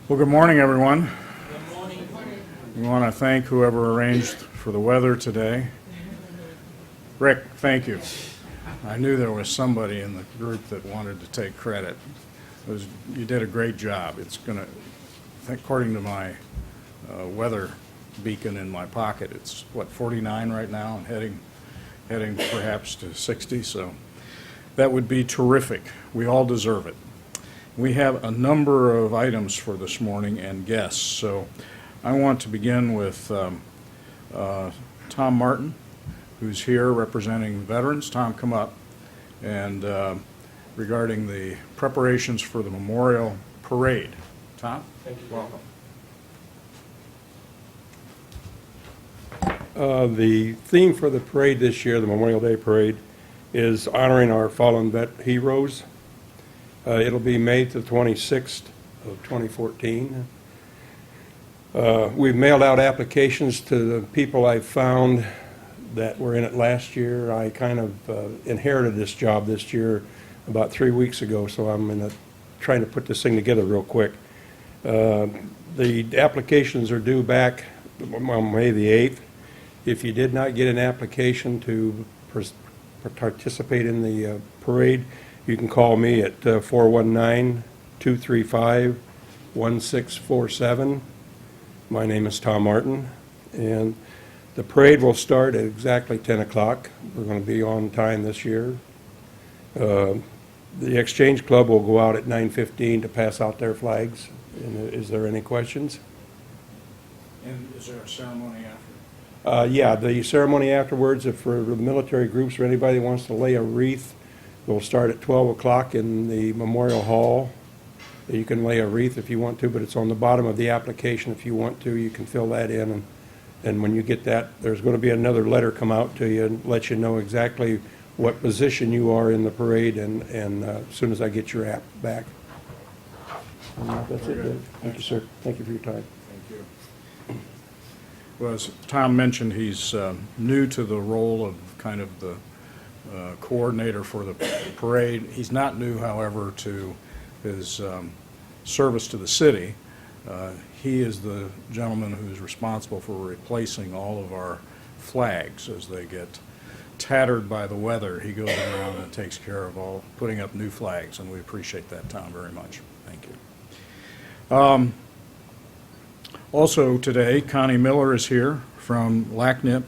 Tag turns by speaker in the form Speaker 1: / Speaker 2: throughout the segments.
Speaker 1: Well, good morning, everyone. Good morning. We want to thank whoever arranged for the weather today. Rick, thank you. I knew there was somebody in the group that wanted to take credit. You did a great job. It's going to, according to my weather beacon in my pocket, it's, what, 49 right now and heading perhaps to 60, so that would be terrific. We all deserve it. We have a number of items for this morning and guests, so I want to begin with Tom Martin, who's here representing veterans. Tom, come up. And regarding the preparations for the Memorial Parade. Tom?
Speaker 2: Thank you.
Speaker 1: Welcome.
Speaker 2: The theme for the parade this year, the Memorial Day Parade, is honoring our fallen vet heroes. It'll be May the 26th of 2014. We've mailed out applications to the people I found that were in it last year. I kind of inherited this job this year about 3 weeks ago, so I'm trying to put this thing together real quick. The applications are due back on May the 8th. If you did not get an application to participate in the parade, you can call me at 419-235-1647. My name is Tom Martin, and the parade will start at exactly 10 o'clock. We're going to be on time this year. The Exchange Club will go out at 9:15 to pass out their flags. And is there any questions?
Speaker 1: And is there a ceremony after?
Speaker 2: Yeah, the ceremony afterwards, if for the military groups or anybody who wants to lay a wreath, we'll start at 12 o'clock in the Memorial Hall. You can lay a wreath if you want to, but it's on the bottom of the application if you want to. You can fill that in, and when you get that, there's going to be another letter come out to you and let you know exactly what position you are in the parade, and as soon as I get your app back. That's it, Dave. Thank you, sir. Thank you for your time.
Speaker 1: Thank you. Well, as Tom mentioned, he's new to the role of kind of the coordinator for the parade. He's not new, however, to his service to the city. He is the gentleman who's responsible for replacing all of our flags as they get tattered by the weather. He goes around and takes care of putting up new flags, and we appreciate that, Tom, very much. Thank you. Also today, Connie Miller is here from LACNIP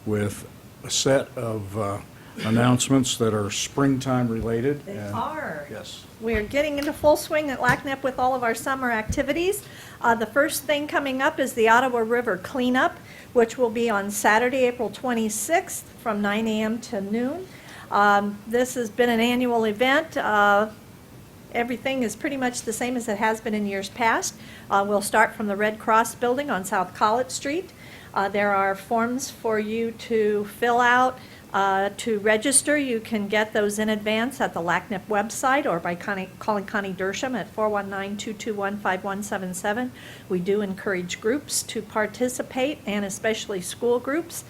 Speaker 1: with a set of announcements that are springtime related.
Speaker 3: They are.
Speaker 1: Yes.
Speaker 3: We're getting into full swing at LACNIP with all of our summer activities. The first thing coming up is the Ottawa River Cleanup, which will be on Saturday, April 26th from 9 a.m. to noon. This has been an annual event. Everything is pretty much the same as it has been in years past. We'll start from the Red Cross building on South College Street. There are forms for you to fill out. To register, you can get those in advance at the LACNIP website or by calling Connie Dersham at 419-221-5177. We do encourage groups to participate, and especially school groups.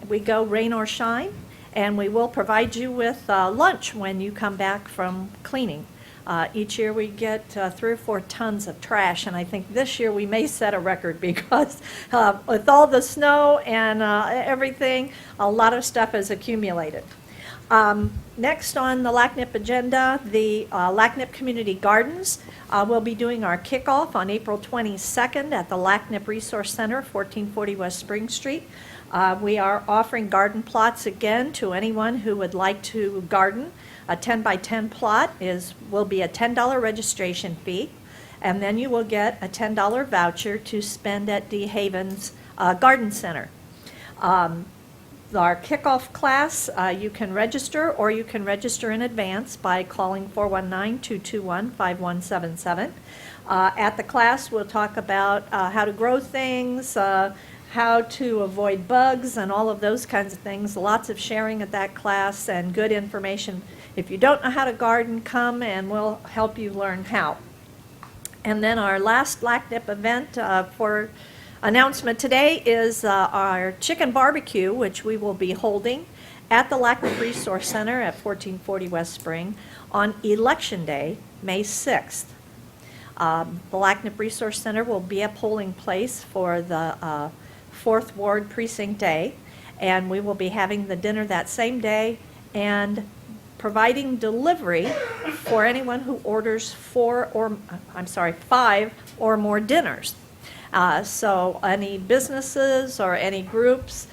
Speaker 3: We go rain or shine, and we will provide you with lunch when you come back from cleaning. Each year we get 3 or 4 tons of trash, and I think this year we may set a record because with all the snow and everything, a lot of stuff is accumulated. Next on the LACNIP agenda, the LACNIP Community Gardens. We'll be doing our kickoff on April 22nd at the LACNIP Resource Center, 1440 West Spring Street. We are offering garden plots again to anyone who would like to garden. A 10 by 10 plot will be a $10 registration fee, and then you will get a $10 voucher to spend at D. Haven's Garden Center. Our kickoff class, you can register, or you can register in advance by calling 419-221-5177. At the class, we'll talk about how to grow things, how to avoid bugs, and all of those kinds of things. Lots of sharing at that class and good information. If you don't know how to garden, come and we'll help you learn how. And then our last LACNIP event for announcement today is our chicken barbecue, which we will be holding at the LACNIP Resource Center at 1440 West Spring on Election Day, May 6th. The LACNIP Resource Center will be a polling place for the 4th Ward Precinct Day, and we will be having the dinner that same day and providing delivery for anyone who orders 5 or more dinners. So any businesses or any groups,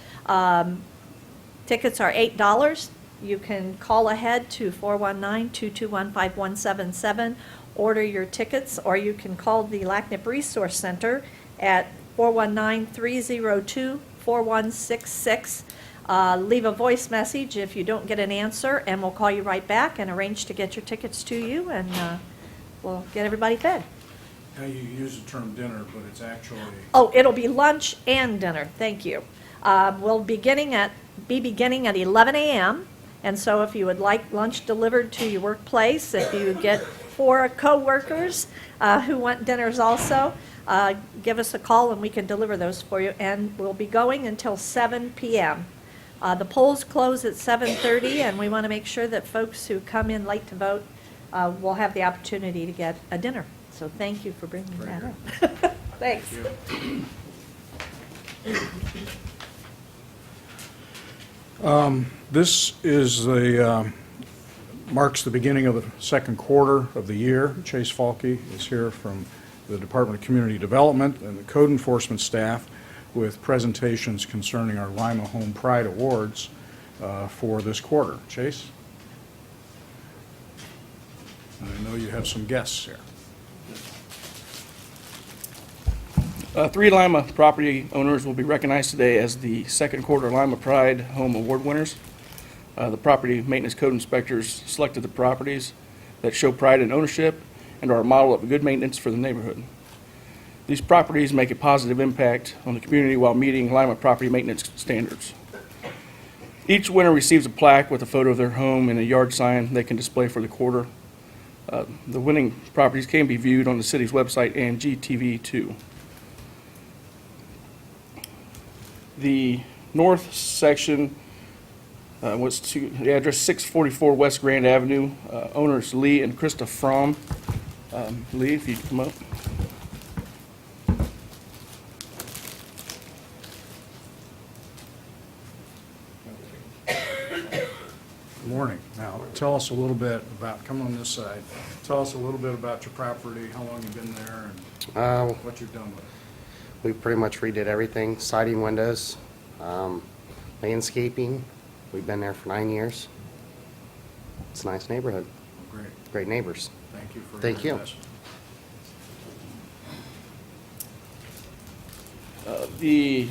Speaker 3: tickets are $8. You can call ahead to 419-221-5177, order your tickets, or you can call the LACNIP Resource Center at 419-302-4166. Leave a voice message if you don't get an answer, and we'll call you right back and arrange to get your tickets to you, and we'll get everybody fed.
Speaker 1: Now, you use the term dinner, but it's actually...
Speaker 3: Oh, it'll be lunch and dinner, thank you. We'll be beginning at 11 a.m., and so if you would like lunch delivered to your workplace, if you get 4 co-workers who want dinners also, give us a call and we can deliver those for you, and we'll be going until 7 p.m. The polls close at 7:30, and we want to make sure that folks who come in late to vote will have the opportunity to get a dinner. So thank you for bringing that up. Thanks.
Speaker 1: This is marks the beginning of the second quarter of the year. Chase Falke is here from the Department of Community Development and the Code Enforcement staff with presentations concerning our Lima Home Pride Awards for this quarter. Chase? And I know you have some guests here.
Speaker 4: 3 Lima property owners will be recognized today as the second quarter Lima Pride Home Award winners. The property maintenance code inspectors selected the properties that show pride in ownership and are a model of good maintenance for the neighborhood. These properties make a positive impact on the community while meeting Lima property maintenance standards. Each winner receives a plaque with a photo of their home and a yard sign they can display for the quarter. The winning properties can be viewed on the city's website and GTV2. The north section was to the address 644 West Grand Avenue. Owners Lee and Krista Fromm. Lee, if you'd come up.
Speaker 1: Good morning. Now, tell us a little bit about, come on this side, tell us a little bit about your property, how long you've been there, and what you've done with it.
Speaker 5: We pretty much redid everything, siding, windows, landscaping. We've been there for 9 years. It's a nice neighborhood,
Speaker 1: Great.
Speaker 5: great neighbors.
Speaker 1: Thank you for
Speaker 5: Thank
Speaker 1: your
Speaker 5: you.
Speaker 1: investment.
Speaker 4: The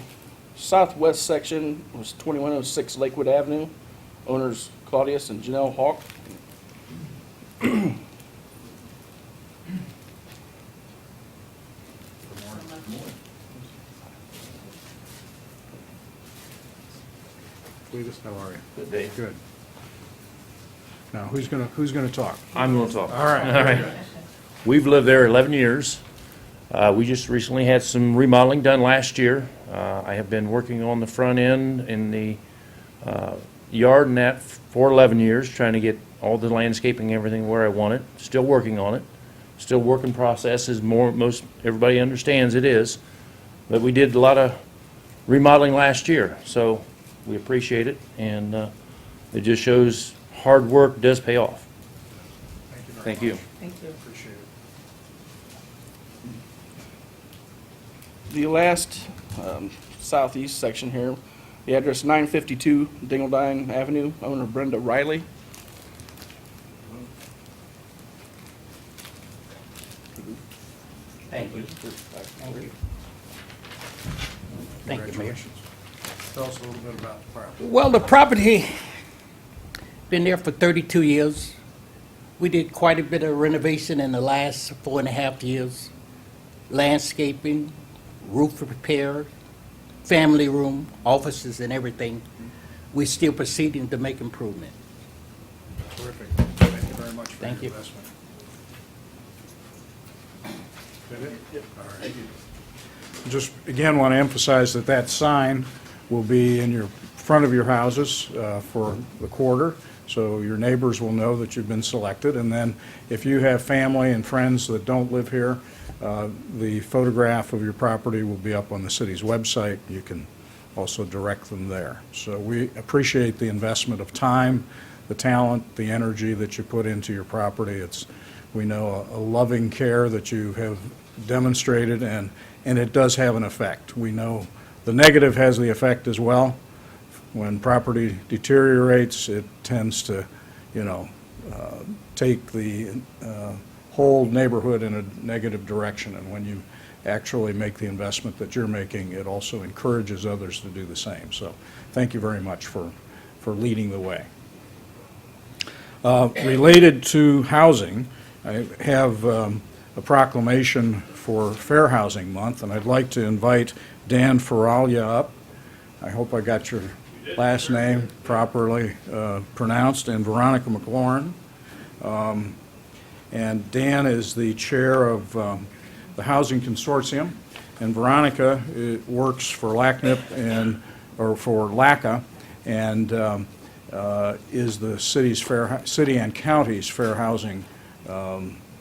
Speaker 4: southwest section was 2106 Lakewood Avenue. Owners Claudius and Janelle Hawk.
Speaker 1: Cletus, how are you?
Speaker 6: Good day.
Speaker 1: Good. Now, who's gonna talk?
Speaker 6: I'm going to talk.
Speaker 1: All right.
Speaker 6: All right. We've lived there 11 years. We just recently had some remodeling done last year. I have been working on the front end in the yard and that for 11 years, trying to get all the landscaping, everything where I want it. Still working on it. Still work in process, as most everybody understands it is. But we did a lot of remodeling last year, so we appreciate it, and it just shows hard work does pay off.
Speaker 1: Thank you very
Speaker 6: Thank
Speaker 1: much.
Speaker 6: you.
Speaker 3: Thank you.
Speaker 1: Appreciate it.
Speaker 4: The last southeast section here, the address 952 Dingledine Avenue. Owner Brenda Riley.
Speaker 5: Thank you. Thank you. Thank you, Mayor.
Speaker 1: Congratulations. Tell us a little bit about the property.
Speaker 7: Well, the property, been there for 32 years. We did quite a bit of renovation in the last 4.5 years. Landscaping, roof repair, family room, offices and everything. We're still proceeding to make improvement.
Speaker 1: Terrific. Thank you very much for
Speaker 7: Thank
Speaker 1: your
Speaker 7: you.
Speaker 1: investment. Did it? Yep. All right. Just, again, want to emphasize that that sign will be in your front of your houses for the quarter, so your neighbors will know that you've been selected. And then if you have family and friends that don't live here, the photograph of your property will be up on the city's website. You can also direct them there. So we appreciate the investment of time, the talent, the energy that you put into your property. We know a loving care that you have demonstrated, and it does have an effect. We know the negative has the effect as well. When property deteriorates, it tends to, take the whole neighborhood in a negative direction. And when you actually make the investment that you're making, it also encourages others to do the same. So thank you very much for leading the way. Related to housing, I have a proclamation for Fair Housing Month, and I'd like to invite Dan Faraglia up. I hope I got your last name properly pronounced, and Veronica McLauren. And Dan is the chair of the Housing Consortium, and Veronica works for LACNIP or for LACCA, and is the city and county's fair housing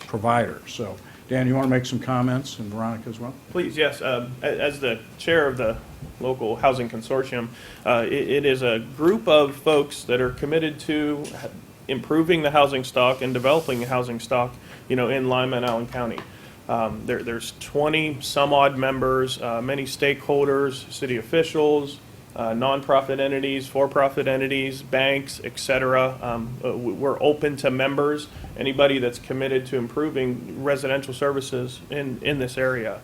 Speaker 1: provider. So, Dan, you want to make some comments, and Veronica as well?
Speaker 8: Please, yes. As the chair of the local housing consortium, it is a group of folks that are committed to improving the housing stock and developing the housing stock, in Lima and Allen County. There's 20 some odd members, many stakeholders, city officials, nonprofit entities, for-profit entities, banks, etc. We're open to members, anybody that's committed to improving residential services in this area,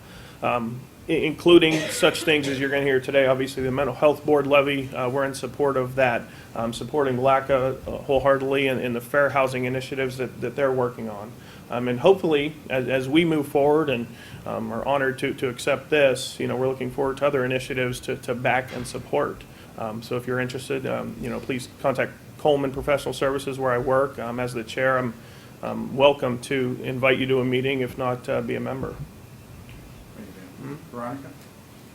Speaker 8: including such things as you're going to hear today. Obviously, the Mental Health Board levy, we're in support of that, supporting LACCA wholeheartedly in the fair housing initiatives that they're working on. And hopefully, as we move forward and are honored to accept this, we're looking forward to other initiatives to back and support. So if you're interested, please contact Coleman Professional Services where I work. As the chair, I'm welcome to invite you to a meeting, if not be a member.
Speaker 1: Thank you, Dan. Veronica?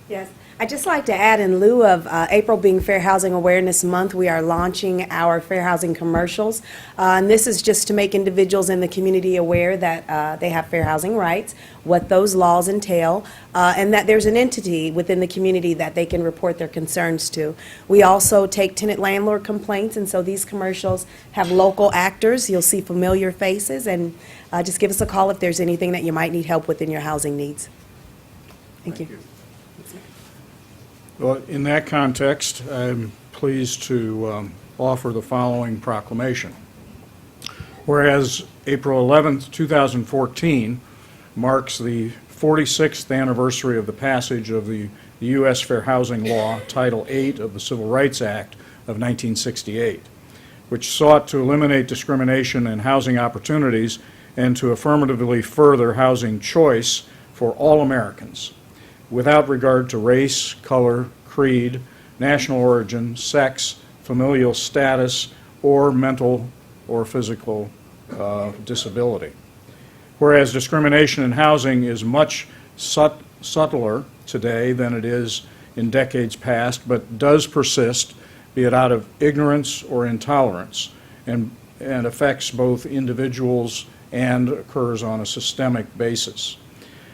Speaker 9: Yes, I'd just like to add, in lieu of April being Fair Housing Awareness Month, we are launching our fair housing commercials. And this is just to make individuals in the community aware that they have fair housing rights, what those laws entail, and that there's an entity within the community that they can report their concerns to. We also take tenant landlord complaints, and so these commercials have local actors. You'll see familiar faces, and just give us a call if there's anything that you might need help with in your housing needs. Thank you.
Speaker 1: Well, in that context, I'm pleased to offer the following proclamation. Whereas April 11th, 2014 marks the 46th anniversary of the passage of the U.S. Fair Housing Law, Title VIII of the Civil Rights Act of 1968, which sought to eliminate discrimination in housing opportunities and to affirmatively further housing choice for all Americans, without regard to race, color, creed, national origin, sex, familial status, or mental or physical disability. Whereas discrimination in housing is much subtler today than it is in decades past, but does persist, be it out of ignorance or intolerance, and affects both individuals and occurs on a systemic basis.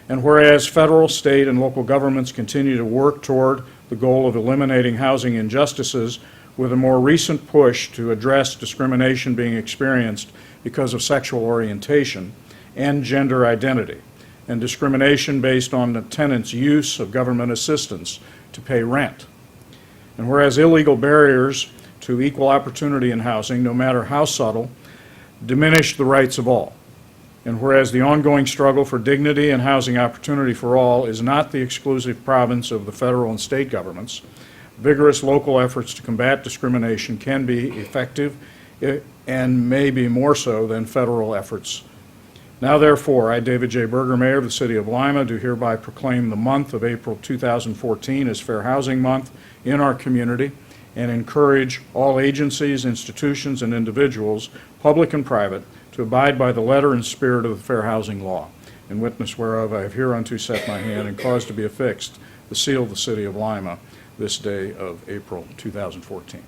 Speaker 1: And whereas federal, state, and local governments continue to work toward the goal of eliminating housing injustices, with a more recent push to address discrimination being experienced because of sexual orientation and gender identity, and discrimination based on the tenant's use of government assistance to pay rent. And whereas illegal barriers to equal opportunity in housing, no matter how subtle, diminish the rights of all. And whereas the ongoing struggle for dignity and housing opportunity for all is not the exclusive province of the federal and state governments, vigorous local efforts to combat discrimination can be effective and maybe more so than federal efforts. Now therefore, I, David J. Berger, Mayor of the City of Lima, do hereby proclaim the month of April 2014 as Fair Housing Month in our community and encourage all agencies, institutions, and individuals, public and private, to abide by the letter and spirit of the Fair Housing Law. In witness whereof, I have hereunto set my hand and caused to be affixed the seal of the City of Lima this day of April 2014.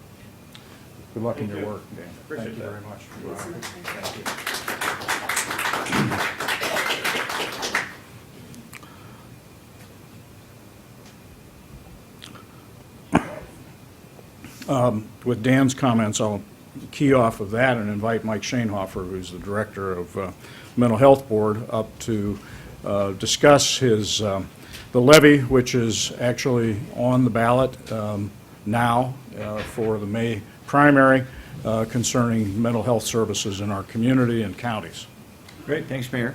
Speaker 1: Good luck in your work, Dan. Thank you very much. With Dan's comments, I'll key off of that and invite Mike Schoenhofer, who's the Director of Mental Health Board, up to discuss his the levy, which is actually on the ballot now for the May primary concerning mental health services in our community and counties.
Speaker 10: Great, thanks, Mayor.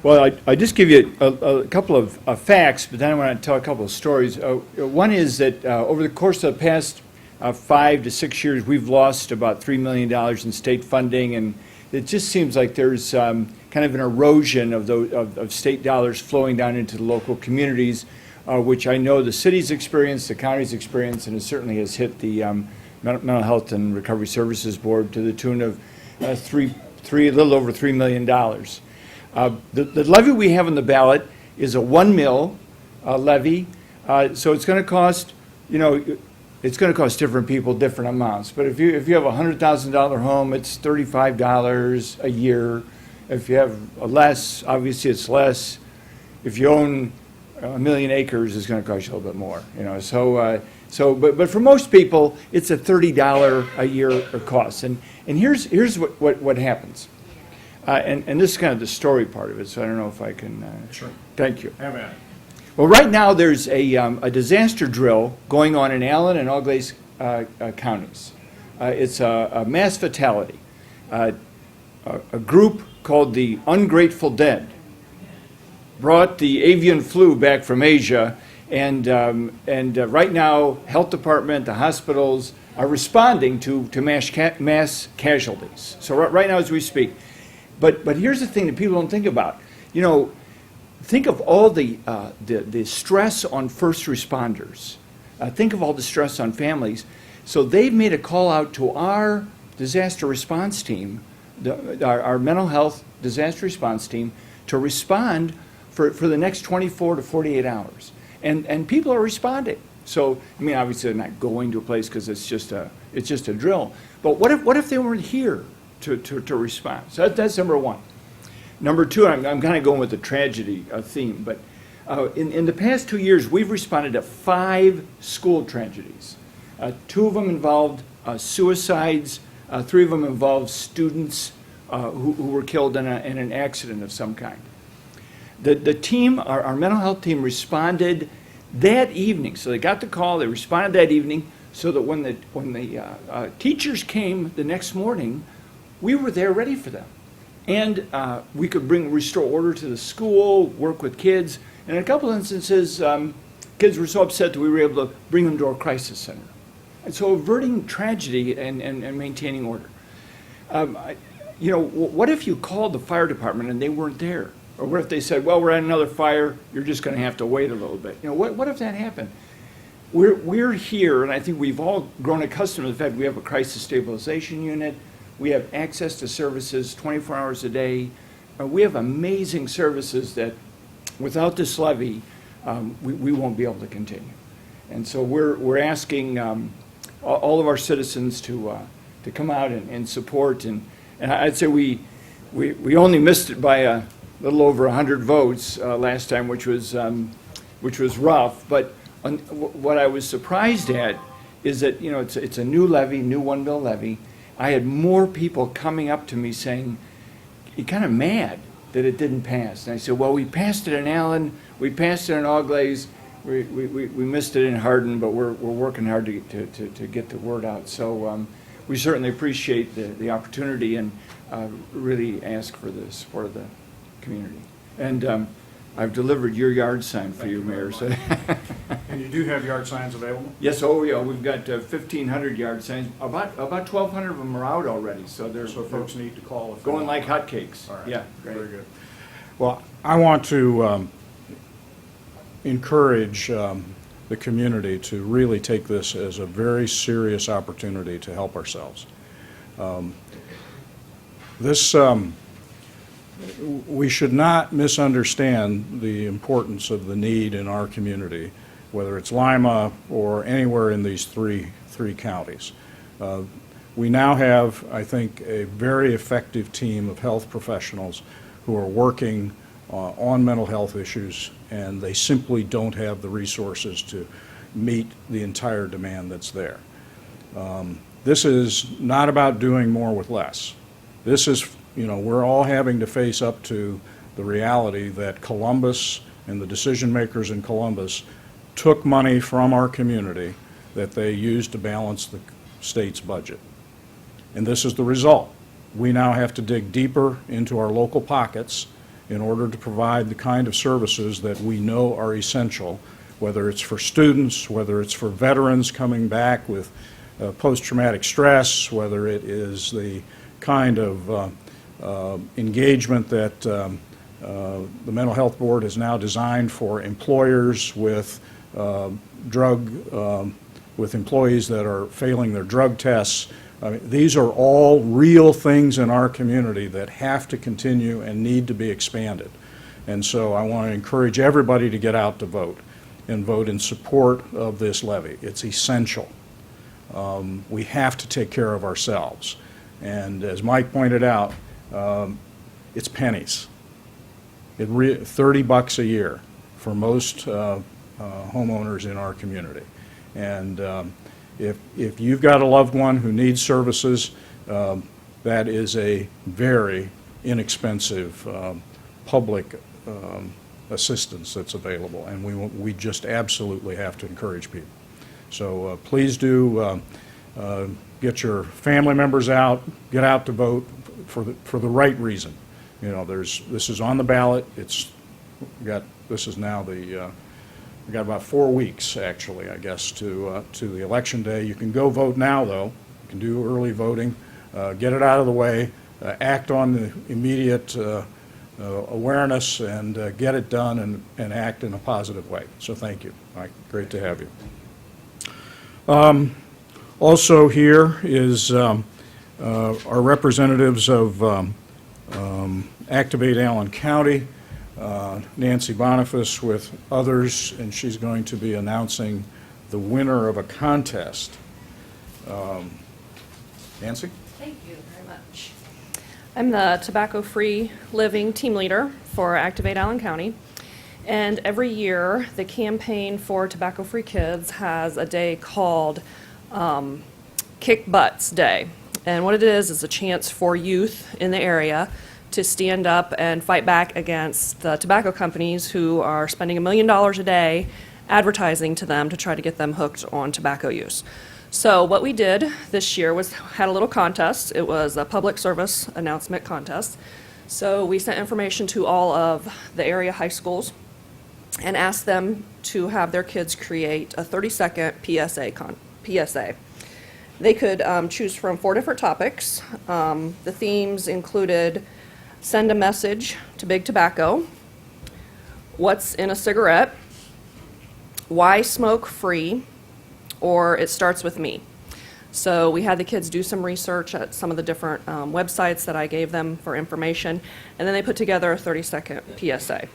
Speaker 10: Well, I just give you a couple of facts, but then I want to tell a couple of stories. One is that over the course of the past 5 to 6 years, we've lost about $3 million in state funding, and it just seems like there's kind of an erosion of state dollars flowing down into the local communities, which I know the city's experienced, the county's experienced, and it certainly has hit the Mental Health and Recovery Services Board to the tune of a little over $3 million. The levy we have on the ballot is a 1 mil levy, so it's going to cost, it's going to cost different people different amounts. But if you have a $100,000 home, it's $35 a year. If you have less, obviously it's less. If you own 1 million acres, it's going to cost you a little bit more. But for most people, it's a $30 a year cost. And here's what happens. And this is kind of the story part of it, so I don't know if I can.
Speaker 1: Sure.
Speaker 10: Thank you.
Speaker 1: Have at it.
Speaker 10: Well, right now there's a disaster drill going on in Allen and Auglaize counties. It's a mass fatality. A group called the Ungrateful Dead brought the avian flu back from Asia, and right now, health department, the hospitals are responding to mass casualties. So right now, as we speak. But here's the thing that people don't think about. Think of all the stress on first responders. Think of all the stress on families. So they've made a call out to our disaster response team, our mental health disaster response team, to respond for the next 24 to 48 hours. And people are responding. So, obviously they're not going to a place because it's just a drill. But what if they weren't here to respond? So that's number one. Number two, I'm kind of going with the tragedy theme, but in the past 2 years, we've responded to 5 school tragedies. 2 of them involved suicides, 3 of them involved students who were killed in an accident of some kind. The team, our mental health team, responded that evening. So they got the call, they responded that evening, so that when the teachers came the next morning, we were there ready for them. And we could restore order to the school, work with kids. And in a couple instances, kids were so upset that we were able to bring them to our crisis center. And so averting tragedy and maintaining order. What if you called the fire department and they weren't there? Or what if they said, well, we're at another fire, you're just going to have to wait a little bit? What if that happened? We're here, and I think we've all grown accustomed to the fact we have a crisis stabilization unit. We have access to services 24 hours a day. We have amazing services that without this levy, we won't be able to continue. And so we're asking all of our citizens to come out and support. And I'd say we only missed it by a little over 100 votes last time, which was rough. But what I was surprised at is that it's a new levy, new 1 mil levy. I had more people coming up to me saying, you're kind of mad that it didn't pass. And I said, well, we passed it in Allen, we passed it in Auglaize, we missed it in Hardin, but we're working hard to get the word out. So we certainly appreciate the opportunity and really ask for the support of the community. And I've delivered your yard sign for you, Mayor. So
Speaker 1: And you do have yard signs available?
Speaker 10: Yes, oh, yeah, we've got 1,500 yard signs. About 1,200 of them are out already, so they're
Speaker 1: So folks need to call if they
Speaker 10: going
Speaker 1: want.
Speaker 10: like hotcakes.
Speaker 1: All right.
Speaker 10: Yeah, great.
Speaker 1: Very good. Well, I want to encourage the community to really take this as a very serious opportunity to help ourselves. We should not misunderstand the importance of the need in our community, whether it's Lima or anywhere in these three counties. We now have, I think, a very effective team of health professionals who are working on mental health issues, and they simply don't have the resources to meet the entire demand that's there. This is not about doing more with less. This is, we're all having to face up to the reality that Columbus and the decision makers in Columbus took money from our community that they used to balance the state's budget. And this is the result. We now have to dig deeper into our local pockets in order to provide the kind of services that we know are essential, whether it's for students, whether it's for veterans coming back with post-traumatic stress, whether it is the kind of engagement that the Mental Health Board has now designed for employers with with employees that are failing their drug tests. I mean, these are all real things in our community that have to continue and need to be expanded. And so I want to encourage everybody to get out to vote and vote in support of this levy. It's essential. We have to take care of ourselves. And as Mike pointed out, it's pennies. 30 bucks a year for most homeowners in our community. And if you've got a loved one who needs services, that is a very inexpensive public assistance that's available, and we just absolutely have to encourage people. So please do get your family members out, get out to vote for the right reason. This is on the ballot. This is now we got about 4 weeks, actually, I guess, to the election day. You can go vote now, though. You can do early voting. Get it out of the way. Act on the immediate awareness and get it done and act in a positive way. So thank you. Mike, great to have you. Also here is our representatives of Activate Allen County, Nancy Bonifas with others, and she's going to be announcing the winner of a contest. Nancy?
Speaker 11: Thank you very much. I'm the tobacco-free living team leader for Activate Allen County. And every year, the Campaign for Tobacco-Free Kids has a day called Kick Butts Day. And what it is a chance for youth in the area to stand up and fight back against the tobacco companies who are spending $1 million a day advertising to them to try to get them hooked on tobacco use. So what we did this year was had a little contest. It was a public service announcement contest. So we sent information to all of the area high schools and asked them to have their kids create a 30-second PSA. They could choose from 4 different topics. The themes included send a message to big tobacco, what's in a cigarette, why smoke free, or it starts with me. So we had the kids do some research at some of the different websites that I gave them for information, and then they put together a 30-second PSA.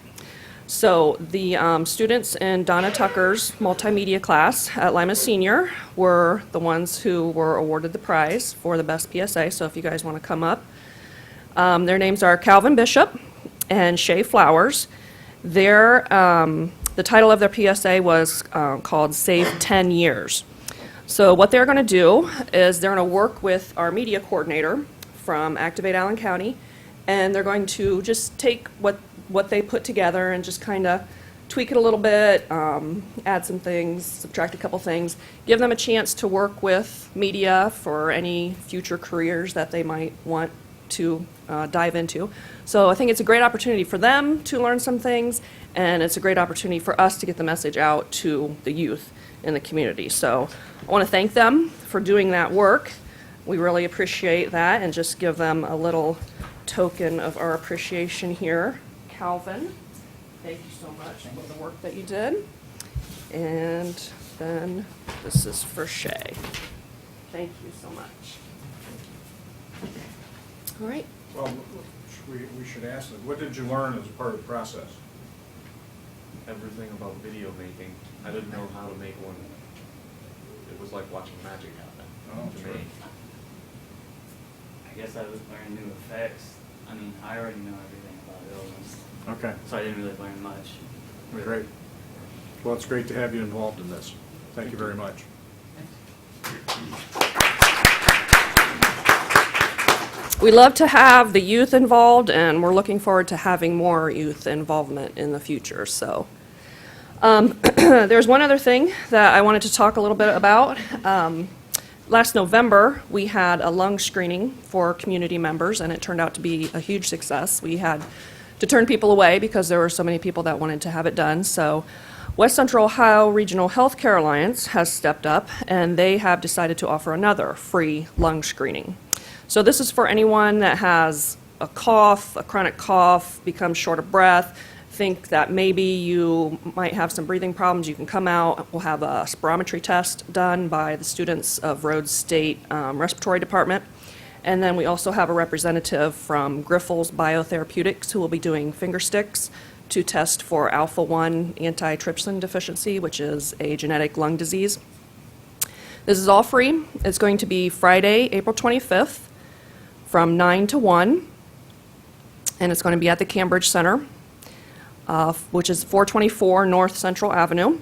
Speaker 11: So the students in Donna Tucker's multimedia class at Lima Senior were the ones who were awarded the prize for the best PSA, so if you guys want to come up. Their names are Calvin Bishop and Shay Flowers. The title of their PSA was called Save 10 Years. So what they're going to do is they're going to work with our media coordinator from Activate Allen County, and they're going to just take what they put together and just kind of tweak it a little bit, add some things, subtract a couple things, give them a chance to work with media for any future careers that they might want to dive into. So I think it's a great opportunity for them to learn some things, and it's a great opportunity for us to get the message out to the youth in the community. So I want to thank them for doing that work. We really appreciate that, and just give them a little token of our appreciation here. Calvin, thank you so much for the work that you did. And then this is for Shay. Thank you so much. All right.
Speaker 1: Well, we should ask them, what did you learn as part of the process?
Speaker 12: Everything about video making. I didn't know how to make one. It was like watching magic happen to me.
Speaker 13: I guess I was learning new effects. I mean, I already know everything about illness,
Speaker 1: Okay,
Speaker 13: so I didn't really learn much.
Speaker 1: great. Well, it's great to have you involved in this. Thank you very much.
Speaker 11: We love to have the youth involved, and we're looking forward to having more youth involvement in the future. So there's one other thing that I wanted to talk a little bit about. Last November, we had a lung screening for community members, and it turned out to be a huge success. We had to turn people away because there were so many people that wanted to have it done. So West Central Ohio Regional Healthcare Alliance has stepped up, and they have decided to offer another free lung screening. So this is for anyone that has a cough, a chronic cough, becomes short of breath, think that maybe you might have some breathing problems. You can come out. We'll have a spirometry test done by the students of Rhodes State Respiratory Department. And then we also have a representative from Grifols Biotherapeutics who will be doing finger sticks to test for alpha-1 antitrypsin deficiency, which is a genetic lung disease. This is all free. It's going to be Friday, April 25th from 9 to 1, and it's going to be at the Cambridge Center, which is 424 North Central Avenue.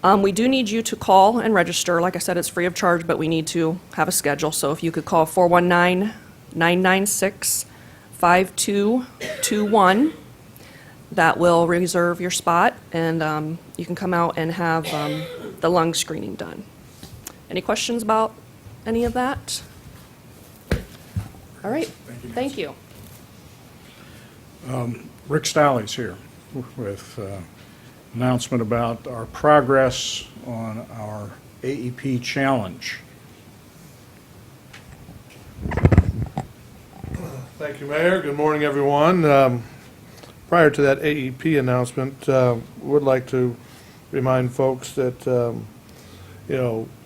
Speaker 11: We do need you to call and register. Like I said, it's free of charge, but we need to have a schedule. So if you could call 419-996-5221, that will reserve your spot, and you can come out and have the lung screening done. Any questions about any of that? All right. Thank you.
Speaker 1: Rick Staley's here with announcement about our progress on our AEP challenge.
Speaker 14: Thank you, Mayor. Good morning, everyone. Prior to that AEP announcement, would like to remind folks that,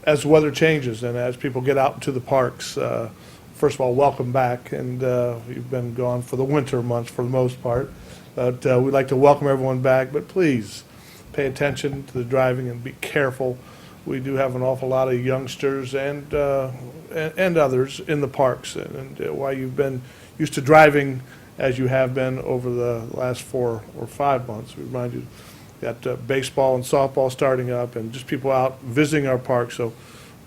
Speaker 14: as the weather changes and as people get out to the parks, first of all, welcome back. And you've been gone for the winter months for the most part. But we'd like to welcome everyone back. But please pay attention to the driving and be careful. We do have an awful lot of youngsters and others in the parks. And while you've been used to driving as you have been over the last 4 or 5 months, we remind you that baseball and softball starting up and just people out visiting our parks. So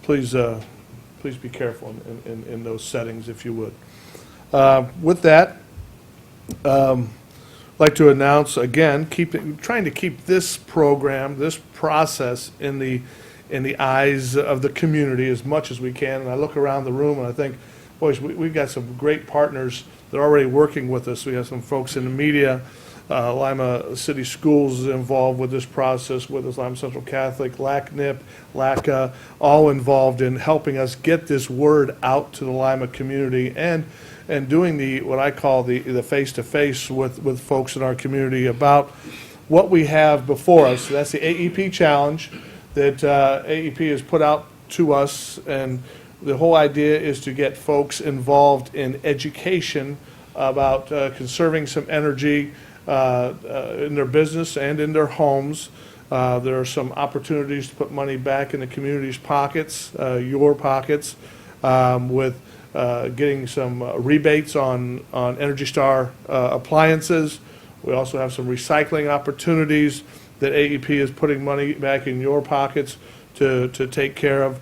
Speaker 14: please be careful in those settings, if you would. With that, I'd like to announce again, trying to keep this program, this process in the eyes of the community as much as we can. And I look around the room and I think, boys, we've got some great partners that are already working with us. We have some folks in the media. Lima City Schools is involved with this process with us, Lima Central Catholic, LACNIP, LACCA, all involved in helping us get this word out to the Lima community and doing what I call the face-to-face with folks in our community about what we have before us. That's the AEP challenge that AEP has put out to us, and the whole idea is to get folks involved in education about conserving some energy in their business and in their homes. There are some opportunities to put money back in the community's pockets, your pockets, with getting some rebates on Energy Star appliances. We also have some recycling opportunities that AEP is putting money back in your pockets to take care of.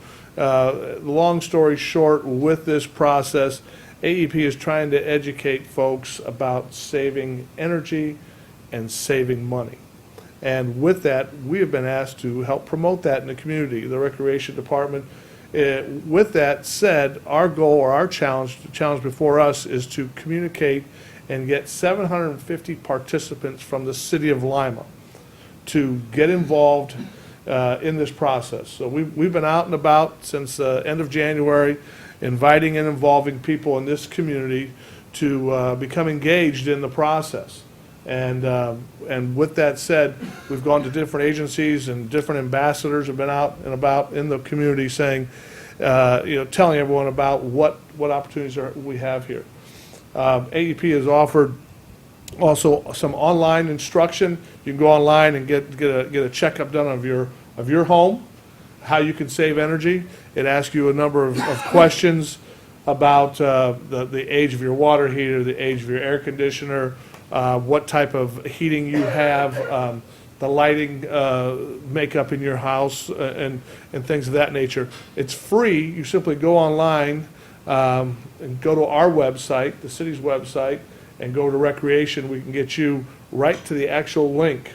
Speaker 14: Long story short, with this process, AEP is trying to educate folks about saving energy and saving money. And with that, we have been asked to help promote that in the community. The Recreation Department With that said, our goal or our challenge, the challenge before us is to communicate and get 750 participants from the city of Lima to get involved in this process. So we've been out and about since the end of January, inviting and involving people in this community to become engaged in the process. And with that said, we've gone to different agencies, and different ambassadors have been out and about in the community saying, telling everyone about what opportunities we have here. AEP has offered also some online instruction. You can go online and get a checkup done of your home, how you can save energy. It asks you a number of questions about the age of your water heater, the age of your air conditioner, what type of heating you have, the lighting makeup in your house, and things of that nature. It's free. You simply go online and go to our website, the city's website, and go to recreation. We can get you right to the actual link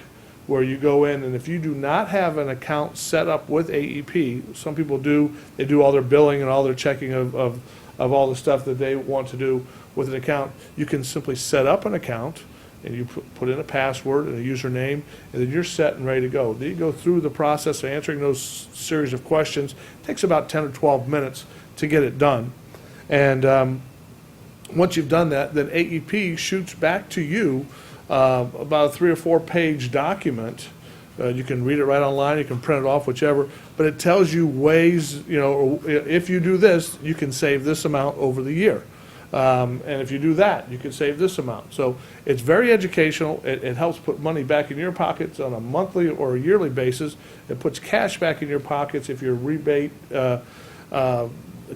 Speaker 14: where you go in. And if you do not have an account set up with AEP, some people do. They do all their billing and all their checking of all the stuff that they want to do with an account. You can simply set up an account, and you put in a password and a username, and then you're set and ready to go. Then you go through the process of answering those series of questions. It takes about 10 or 12 minutes to get it done. And once you've done that, then AEP shoots back to you about a 3 or 4 page document. You can read it right online, you can print it off, whichever, but it tells you ways, if you do this, you can save this amount over the year. And if you do that, you can save this amount. So it's very educational. It helps put money back in your pockets on a monthly or a yearly basis. It puts cash back in your pockets if you're rebate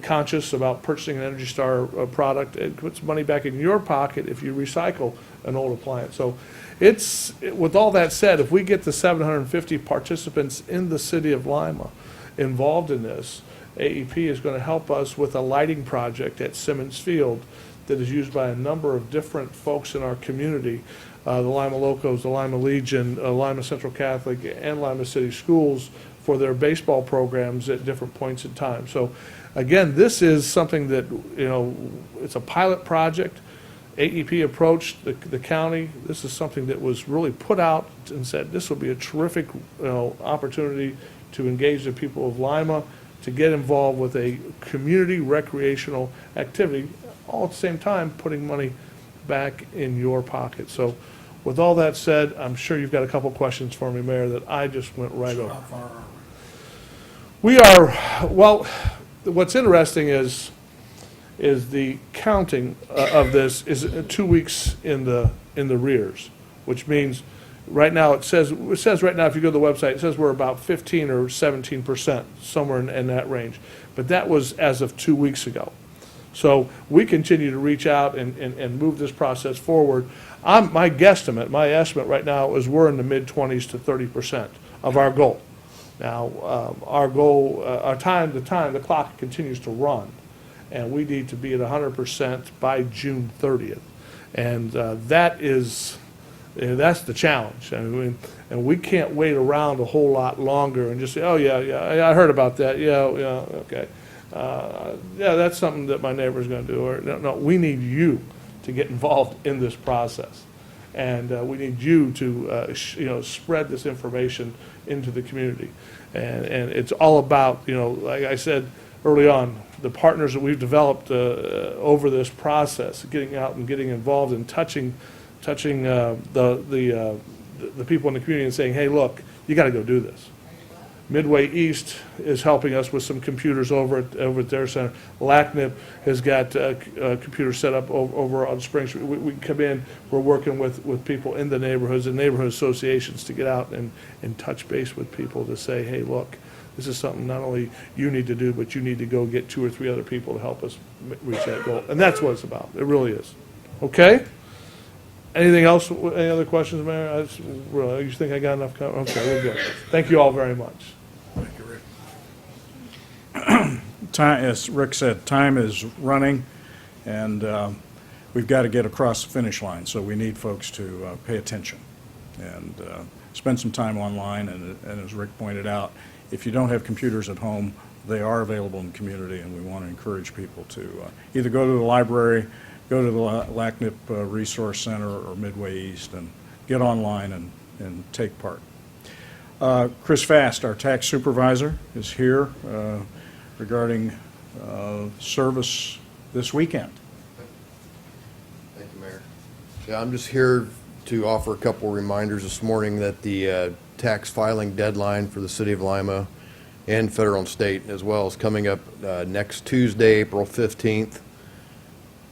Speaker 14: conscious about purchasing an Energy Star product. It puts money back in your pocket if you recycle an old appliance. So with all that said, if we get the 750 participants in the city of Lima involved in this, AEP is going to help us with a lighting project at Simmons Field that is used by a number of different folks in our community, the Lima Locos, the Lima Legion, Lima Central Catholic, and Lima City Schools for their baseball programs at different points in time. So again, this is something that, it's a pilot project. AEP approached the county. This is something that was really put out and said this will be a terrific opportunity to engage the people of Lima, to get involved with a community recreational activity, all at the same time putting money back in your pocket. So with all that said, I'm sure you've got a couple questions for me, Mayor, that I just went right over. We are, well, what's interesting is the counting of this is 2 weeks in the rears, which means right now it says right now if you go to the website, it says we're about 15 or 17%, somewhere in that range. But that was as of 2 weeks ago. So we continue to reach out and move this process forward. My estimate right now is we're in the mid-20s to 30% of our goal. Now, our goal, the clock continues to run, and we need to be at 100% by June 30th. And that's the challenge. I mean, and we can't wait around a whole lot longer and just say, oh, yeah, I heard about that. Yeah, okay. Yeah, that's something that my neighbor's going to do. Or, no, we need you to get involved in this process. And we need you to, spread this information into the community. And it's all about, like I said early on, the partners that we've developed over this process, getting out and getting involved and touching the people in the community and saying, hey, look, you got to go do this. Midway East is helping us with some computers over at their center. LACNIP has got computers set up over on Spring Street. We come in, we're working with people in the neighborhoods and neighborhood associations to get out and touch base with people to say, hey, look, this is something not only you need to do, but you need to go get 2 or 3 other people to help us reach that goal. And that's what it's about. It really is. Okay? Anything else? Any other questions, Mayor? You think I got enough cover? Okay, we're good. Thank you all very much.
Speaker 1: Thank you, Rick. Time, as Rick said, time is running, and we've got to get across the finish line, so we need folks to pay attention and spend some time online. And as Rick pointed out, if you don't have computers at home, they are available in the community, and we want to encourage people to either go to the library, go to the LACNIP Resource Center or Midway East and get online and take part. Chris Fast, our tax supervisor, is here regarding service this weekend.
Speaker 15: Thank you, Mayor. Yeah, I'm just here to offer a couple reminders this morning that the tax filing deadline for the City of Lima and federal and state as well is coming up next Tuesday, April 15th.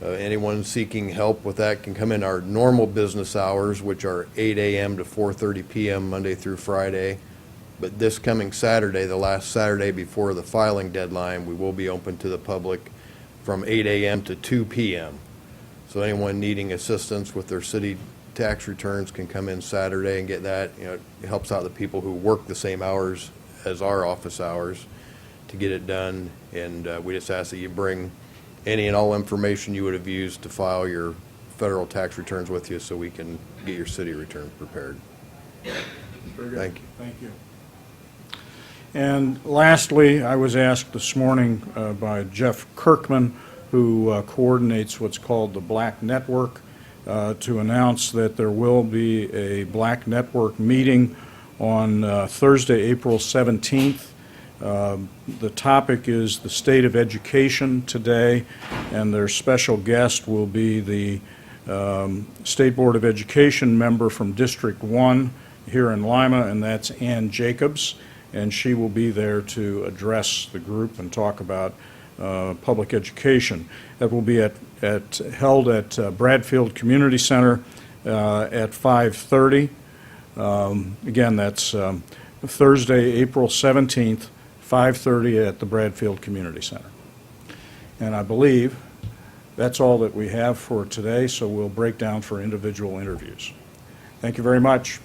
Speaker 15: Anyone seeking help with that can come in our normal business hours, which are 8 a.m. to 4:30 p.m. Monday through Friday. But this coming Saturday, the last Saturday before the filing deadline, we will be open to the public from 8 a.m. to 2 p.m. So anyone needing assistance with their city tax returns can come in Saturday and get that. You know, it helps out the people who work the same hours as our office hours to get it done. And we just ask that you bring any and all information you would have used to file your federal tax returns with you so we can get your city returns prepared.
Speaker 1: Very good.
Speaker 15: Thank you.
Speaker 1: Thank you. And lastly, I was asked this morning by Jeff Kirkman, who coordinates what's called the Black Network, to announce that there will be a Black Network meeting on Thursday, April 17th. The topic is the state of education today, and their special guest will be the State Board of Education member from District 1 here in Lima, and that's Ann Jacobs, and she will be there to address the group and talk about public education. That will be held at Bradfield Community Center at 5:30. Again, that's Thursday, April 17th, 5:30 at the Bradfield Community Center. And I believe that's all that we have for today, so we'll break down for individual interviews. Thank you very much.